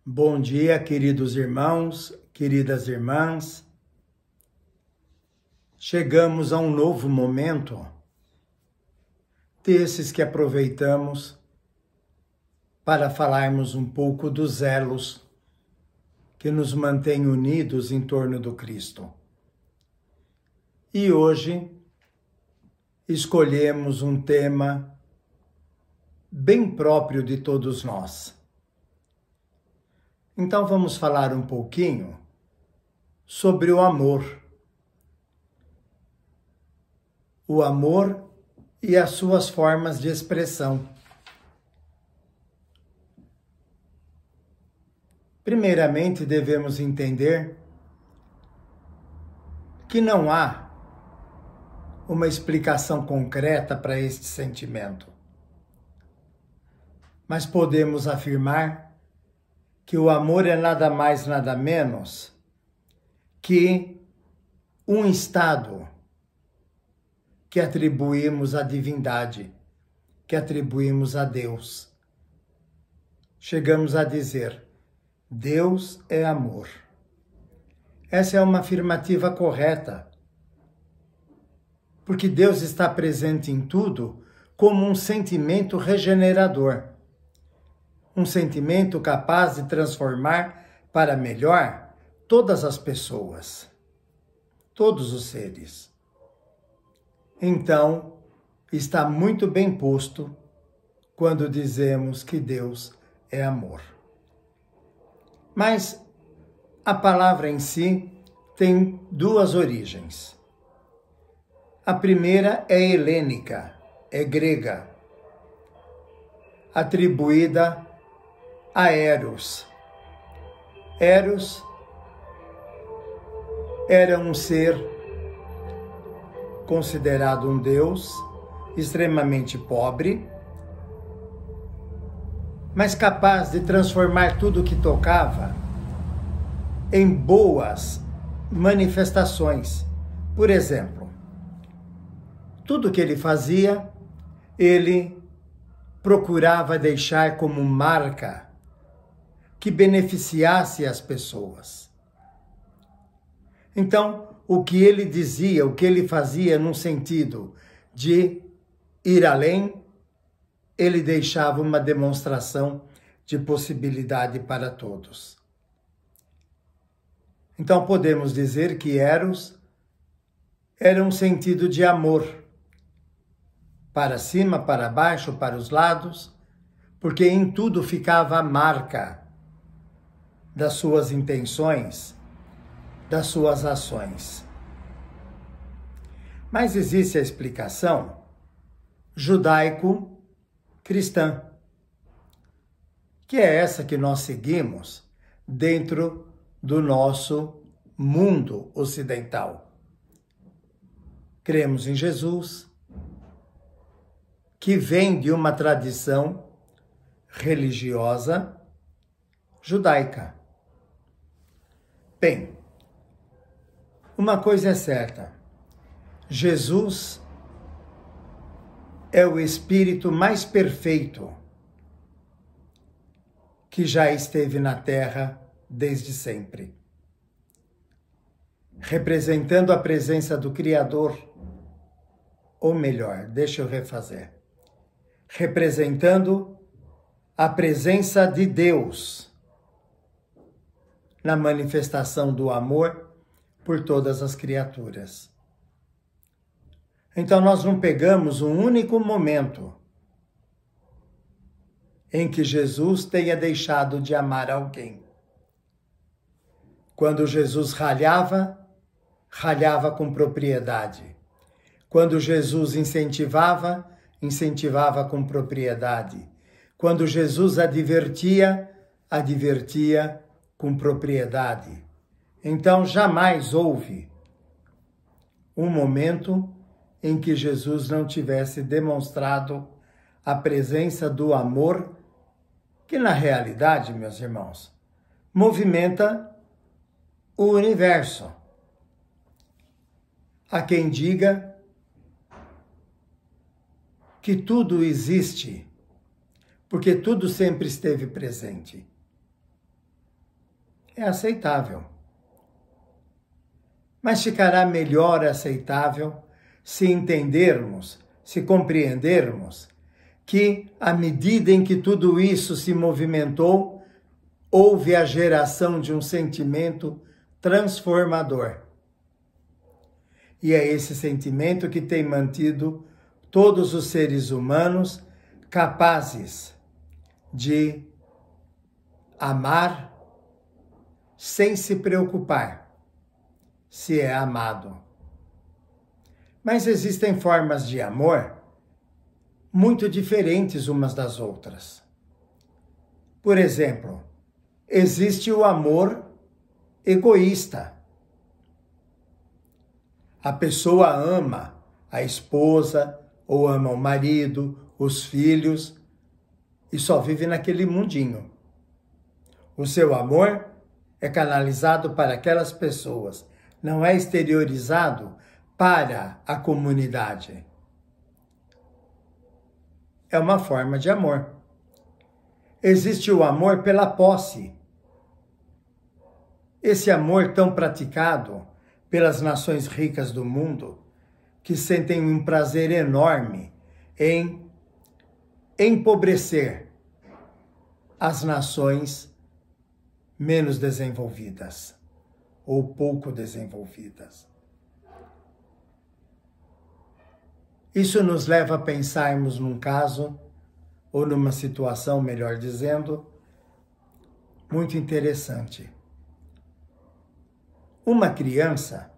Bom dia, queridos irmãos, queridas irmãs. Chegamos a um novo momento, desses que aproveitamos para falarmos um pouco dos elos que nos mantêm unidos em torno do Cristo. E hoje escolhemos um tema bem próprio de todos nós. Então vamos falar um pouquinho sobre o amor. O amor e as suas formas de expressão. Primeiramente, devemos entender que não há uma explicação concreta para este sentimento. Mas podemos afirmar que o amor é nada mais, nada menos que um estado que atribuímos à divindade, que atribuímos a Deus. Chegamos a dizer, Deus é amor. Essa é uma afirmativa correta, porque Deus está presente em tudo como um sentimento regenerador. Um sentimento capaz de transformar para melhor todas as pessoas, todos os seres. Então, está muito bem posto quando dizemos que Deus é amor. Mas a palavra em si tem duas origens. A primeira é helênica, é grega, atribuída a Eros. Eros era um ser considerado um deus, extremamente pobre, mas capaz de transformar tudo que tocava em boas manifestações. Por exemplo, tudo que ele fazia, ele procurava deixar como marca que beneficiasse as pessoas. Então, o que ele dizia, o que ele fazia num sentido de ir além, ele deixava uma demonstração de possibilidade para todos. Então, podemos dizer que Eros era um sentido de amor, para cima, para baixo, para os lados, porque em tudo ficava a marca das suas intenções, das suas ações. Mas existe a explicação judaico-cristã, que é essa que nós seguimos dentro do nosso mundo ocidental. Cremos em Jesus, que vem de uma tradição religiosa judaica. Bem, uma coisa é certa, Jesus é o Espírito mais perfeito que já esteve na Terra desde sempre, representando a presença do Criador, ou melhor, deixa eu refazer, representando a presença de Deus na manifestação do amor por todas as criaturas. Então nós não pegamos um único momento em que Jesus tenha deixado de amar alguém. Quando Jesus ralhava, ralhava com propriedade. Quando Jesus incentivava, incentivava com propriedade. Quando Jesus advertia, advertia com propriedade. Então, jamais houve um momento em que Jesus não tivesse demonstrado a presença do amor, que na realidade, meus irmãos, movimenta o universo. Há quem diga que tudo existe porque tudo sempre esteve presente. É aceitável. Mas ficará melhor aceitável se entendermos, se compreendermos que, à medida em que tudo isso se movimentou, houve a geração de um sentimento transformador. E é esse sentimento que tem mantido todos os seres humanos capazes de amar sem se preocupar se é amado. Mas existem formas de amor muito diferentes umas das outras. Por exemplo, existe o amor egoísta. A pessoa ama a esposa, ou ama o marido, os filhos, e só vive naquele mundinho. O seu amor é canalizado para aquelas pessoas, não é exteriorizado para a comunidade. É uma forma de amor. Existe o amor pela posse. Esse amor tão praticado pelas nações ricas do mundo, que sentem um prazer enorme em empobrecer as nações menos desenvolvidas ou pouco desenvolvidas. Isso nos leva a pensarmos num caso, ou numa situação, melhor dizendo, muito interessante. Uma criança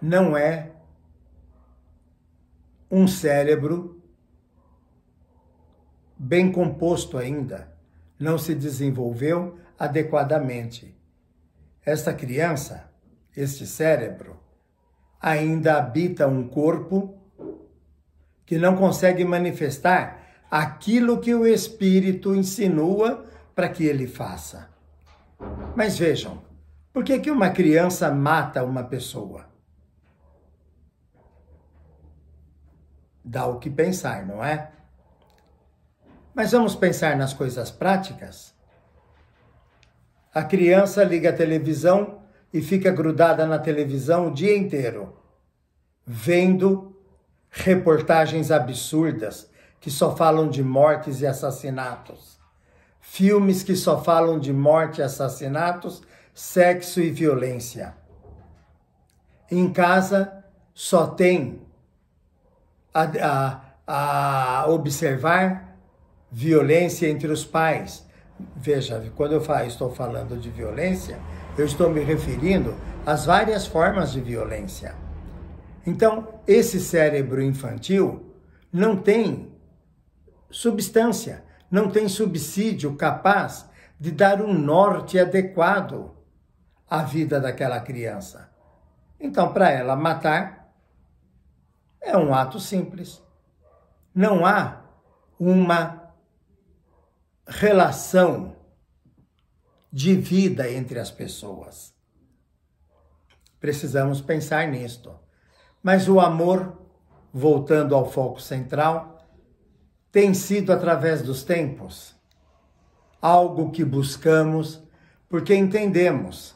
não é um cérebro bem composto ainda, não se desenvolveu adequadamente. Esta criança, este cérebro, ainda habita um corpo que não consegue manifestar aquilo que o Espírito insinua para que ele faça. Mas vejam, por que uma criança mata uma pessoa? Dá o que pensar, não é? Mas vamos pensar nas coisas práticas? A criança liga a televisão e fica grudada na televisão o dia inteiro, vendo reportagens absurdas que só falam de mortes e assassinatos, filmes que só falam de morte e assassinatos, sexo e violência. Em casa só tem a observar violência entre os pais. Veja, quando eu estou falando de violência, eu estou me referindo às várias formas de violência. Então, esse cérebro infantil não tem substância, não tem subsídio capaz de dar um norte adequado à vida daquela criança. Então, para ela matar, é um ato simples. Não há uma relação de vida entre as pessoas. Precisamos pensar nisto. Mas o amor, voltando ao foco central, tem sido, através dos tempos, algo que buscamos porque entendemos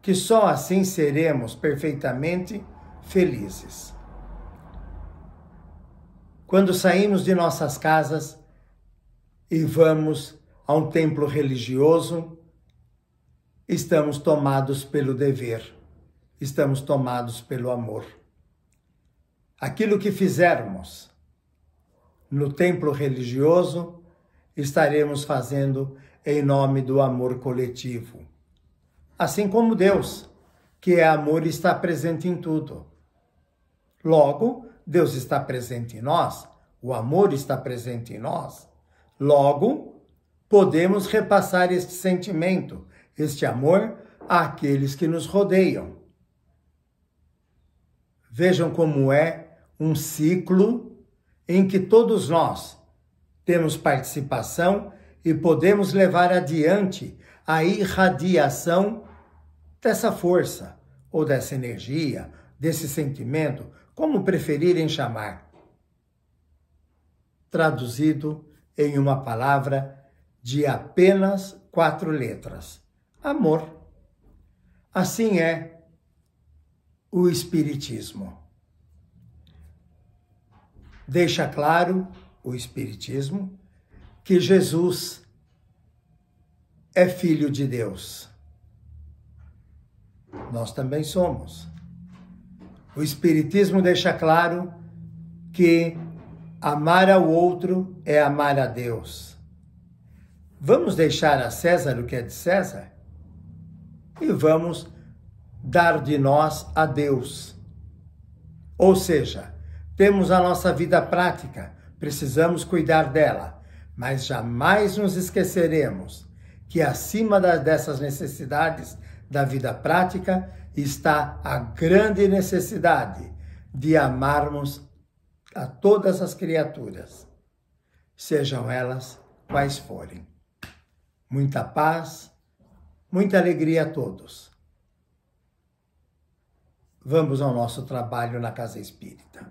que só assim seremos perfeitamente felizes. Quando saímos de nossas casas e vamos a um templo religioso, estamos tomados pelo dever, estamos tomados pelo amor. Aquilo que fizermos no templo religioso, estaremos fazendo em nome do amor coletivo. Assim como Deus, que é amor, está presente em tudo. Logo, Deus está presente em nós, o amor está presente em nós. Logo, podemos repassar este sentimento, este amor, àqueles que nos rodeiam. Vejam como é um ciclo em que todos nós temos participação e podemos levar adiante a irradiação dessa força, ou dessa energia, desse sentimento, como preferirem chamar. Traduzido em uma palavra de apenas 4 letras: amor. Assim é o Espiritismo. Deixa claro o Espiritismo que Jesus é Filho de Deus. Nós também somos. O Espiritismo deixa claro que amar ao outro é amar a Deus. Vamos deixar a César o que é de César? E vamos dar de nós a Deus. Ou seja, temos a nossa vida prática, precisamos cuidar dela, mas jamais nos esqueceremos que acima dessas necessidades da vida prática está a grande necessidade de amarmos a todas as criaturas, sejam elas quais forem. Muita paz, muita alegria a todos. Vamos ao nosso trabalho na Casa Espírita.